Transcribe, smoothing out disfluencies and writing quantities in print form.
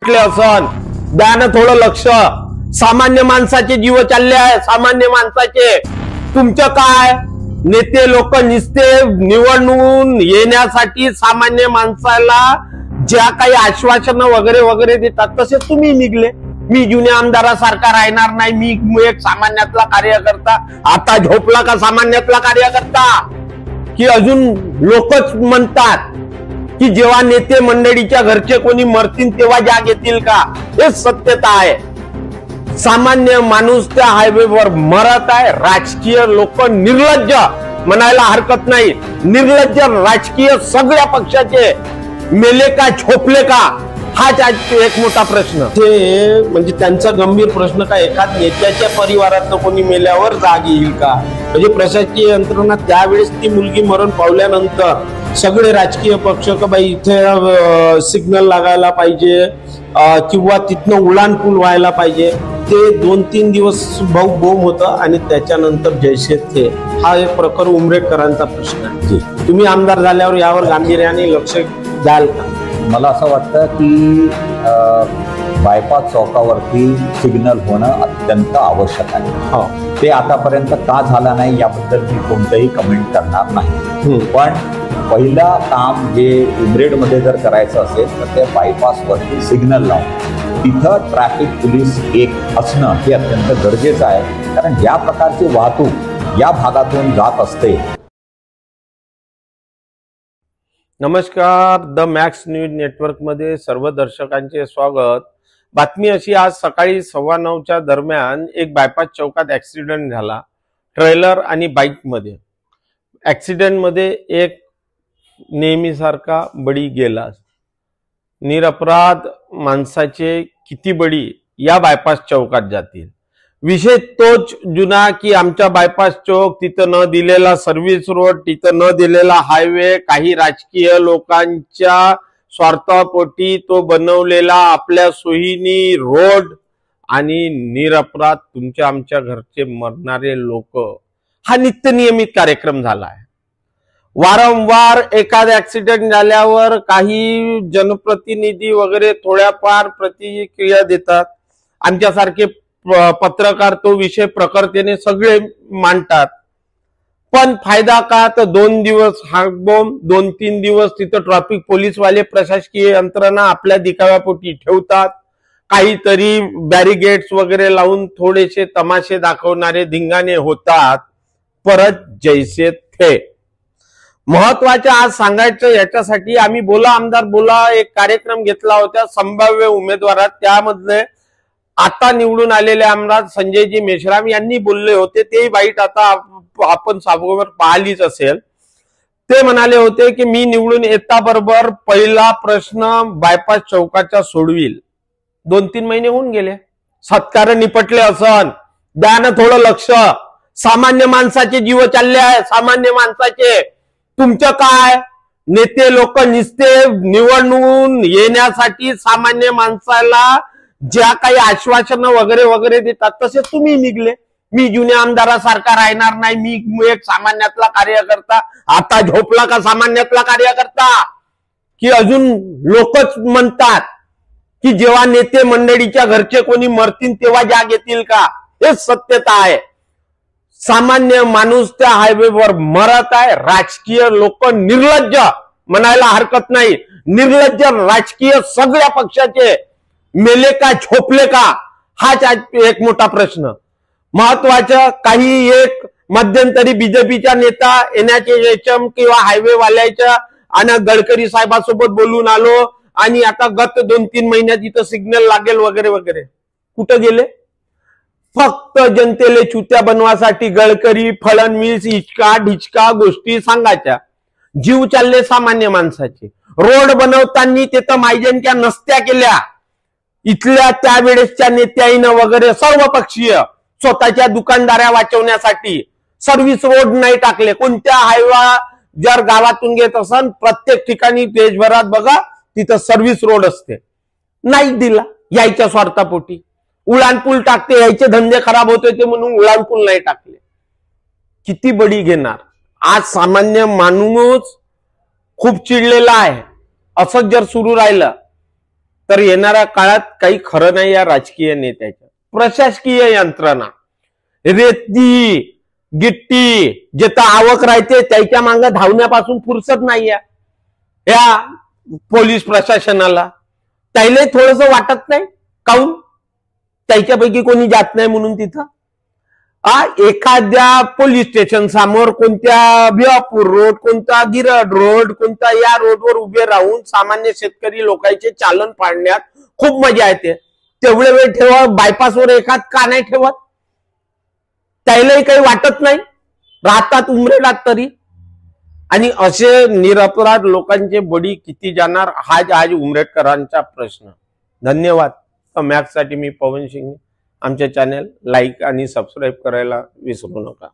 निपटले असन, द्या ना थोडं लक्ष। सामान्य माणसाचे जीव चालले आहे, सामान्य माणसाचे। तुमचं काय, नेते लोक निस्ते निवडून येण्यासाठी सामान्य माणसाला ज्या काही आश्वासन वगैरे वगैरे देतात तसे तुम्ही निघले। मी जुन्या आमदारासारखा राहणार नाही, मी एक सामान्यातला कार्यकर्ता। आता झोपला का सामान्यातला कार्यकर्ता? की अजून लोकच म्हणतात की जेव्हा नेते मंडळीच्या घरचे कोणी मरतील तेव्हा जाग येतील का? हे सत्यता आहे। सामान्य माणूस त्या हायवेवर मरत आहे। राजकीय लोक निर्लज्ज म्हणायला हरकत नाही, निर्लज्ज राजकीय सगळ्या पक्षाचे मेले का झोपले का, हाच आज एक मोठा प्रश्न। ते म्हणजे त्यांचा गंभीर प्रश्न का एखाद नेत्याच्या परिवारात कोणी मेल्यावर जाग येईल का? म्हणजे प्रशासकीय यंत्रणा त्यावेळेस ती मुलगी मरण पावल्यानंतर सगळे राजकीय पक्ष का बाई इथे सिग्नल लागायला पाहिजे किंवा तिथनं उड्डाणपूल व्हायला पाहिजे, ते 2-3 दिवस भाऊ बोम होतं आणि त्याच्यानंतर जैसे थे। हा एक प्रकार उमरेडकरांचा प्रश्न आहे। तुम्ही आमदार झाल्यावर यावर गांभीर्याने लक्ष द्याल का? मला असं वाटतं की बायपास चौकावरती सिग्नल होणं अत्यंत आवश्यक आहे। ते आतापर्यंत का झालं नाही याबद्दल मी कोणतंही कमेंट करणार नाही, पण पहिला काम जे उमरेडमध्ये जर करायचं असेल तर ते बायपासवरती सिग्नल लावून तिथं ट्रॅफिक पोलीस एक असणं हे अत्यंत गरजेचं आहे, कारण या प्रकारची वाहतूक या भागातून जात असते। नमस्कार, द मॅक्स न्यूज नेटवर्क मध्ये सर्व दर्शकांचे स्वागत। बातमी अशी, आज सकाळी 9:15च्या दरम्यान एक बायपास चौकात ऍक्सिडेंट झाला ट्रेलर आणि बाईक मध्ये। ऍक्सिडेंट मध्ये एक नेहमीसारखा बळी गेला। निरपराध माणसाचे किती बळी या बायपास चौकात जातील? विषय तोच जुना की आमच्या बायपास चौक, तिथं न दिलेला सर्व्हिस रोड, तिथं न दिलेला हायवे, काही राजकीय लोकांच्या स्वार्थापोटी तो बनवलेला आपल्या सोयीनी रोड आणि निरपराध तुमच्या आमच्या घरचे मरणारे लोक, हा नित्यनियमित कार्यक्रम झाला आहे। वारंवार एखादा ऍक्सिडेंट झाल्यावर काही जनप्रतिनिधी वगैरे थोड्याफार प्रतिक्रिया देतात, आमच्यासारखे पत्रकार तो विषय प्रखरतेने सगळे मांडतात, पण फायदा का? तर 2 दिवस हाकबोंब, 2-3 दिवस तिथं ट्रॅफिक पोलीसवाले प्रशासकीय यंत्रणा आपल्या दिखाव्यापोटी ठेवतात, काहीतरी बॅरिगेड्स वगैरे लावून थोडेसे तमाशे दाखवणारे धिंगाणे होतात, परत जैसे थे। महत्वाचं आज सांगायचं याच्यासाठी आम्ही बोला आमदार बोला एक कार्यक्रम घेतला होता संभाव्य उमेदवारात, त्यामधले आता निवडून आलेले आमदार संजयजी मेश्राम यांनी बोलले होते, ते वाईट आता आपण साबोबर पाहिलीच असेल। ते म्हणाले होते की मी निवडून येता बरोबर पहिला प्रश्न बायपास चौकाचा सोडविल। 2-3 महिने होऊन गेले, सत्कार निपटले असन, द्या ना थोडं लक्ष। सामान्य माणसाचे जीव चालले आहे, सामान्य माणसाचे। तुमचं काय, नेते लोक निस्ते निवडून येण्यासाठी सामान्य माणसाला ज्या काही आश्वासन वगैरे वगैरे देतात तसे तुम्ही निघले। मी जुन्या आमदारासारखा राहणार नाही, मी एक सामान्यातला कार्यकर्ता। आता झोपला का सामान्यातला कार्यकर्ता? की अजून लोकच म्हणतात की जेव्हा नेते मंडळीच्या घरचे कोणी मरतील तेव्हा जाग येतील का? हे सत्यता आहे। सामान्य माणूस त्या हायवेवर मरत आहे। राजकीय लोक निर्लज्ज म्हणायला हरकत नाही, निर्लज्ज राजकीय सगळ्या पक्षाचे मेले का झोपले का, हाच आज एक मोठा प्रश्न। महत्वाचं, काही एक मध्यंतरी बीजेपीचा नेता NHAM किंवा हायवे वाल्याच्या आणि गडकरी साहेबांसोबत बोलून आलो आणि आता गत 2-3 महिन्यात इथं सिग्नल लागेल वगैरे वगैरे, कुठं गेले? फक्त जनतेले चुत्या बनवासाठी गडकरी फडणवीस इचका ढिचका गोष्टी सांगायच्या। जीव चालले सामान्य माणसाचे। रोड बनवताना तिथं मायजनच्या नसत्या केल्या, इथल्या त्यावेळेसच्या नेत्याईनं वगैरे सर्व पक्षीय स्वतःच्या दुकानदाऱ्या वाचवण्यासाठी सर्व्हिस रोड नाही टाकले। कोणत्या हायवा जर गावातून घेत असन, प्रत्येक ठिकाणी देशभरात बघा तिथं सर्व्हिस रोड असते, नाही दिला यायच्या स्वार्थापोटी। उड्डाणपूल टाकते, यायचे धंदे खराब होते ते म्हणून उड्डाणपूल नाही टाकले। किती बळी घेणार? आज सामान्य माणूस खूप चिडलेला आहे। असंच जर सुरू राहिलं तर येणाऱ्या काळात काही खरं नाही या राजकीय नेत्याच्या. प्रशासकीय यंत्रणा, रेती गिट्टी जिथं आवक राहते त्याच्या मागे धावण्यापासून फुरसत नाही या पोलीस प्रशासनाला. त्याला थोडस वाटत नाही काऊन त्याच्यापैकी कोणी जात नाही म्हणून तिथं. एखाद्या पोलीस स्टेशन समोर कोणत्या भिवापूर रोड, कोणता गिरड रोड, कोणता या रोडवर उभे राहून सामान्य शेतकरी लोकांचे चालन पाडण्यात खूप मजा येते. तेवढे वेळ ठेवा, बायपासवर एखाद का नाही ठेवत? त्यालाही काही वाटत नाही, राहतात उमरेलात तरी. आणि असे निरपराध लोकांचे बळी किती जाणार हाच आज उमरेडकरांचा प्रश्न. धन्यवाद. मॅक्ससाठी मी पवन सिंग. आमचे चॅनल लाईक आणि सबस्क्राईब करायला विसरू नका.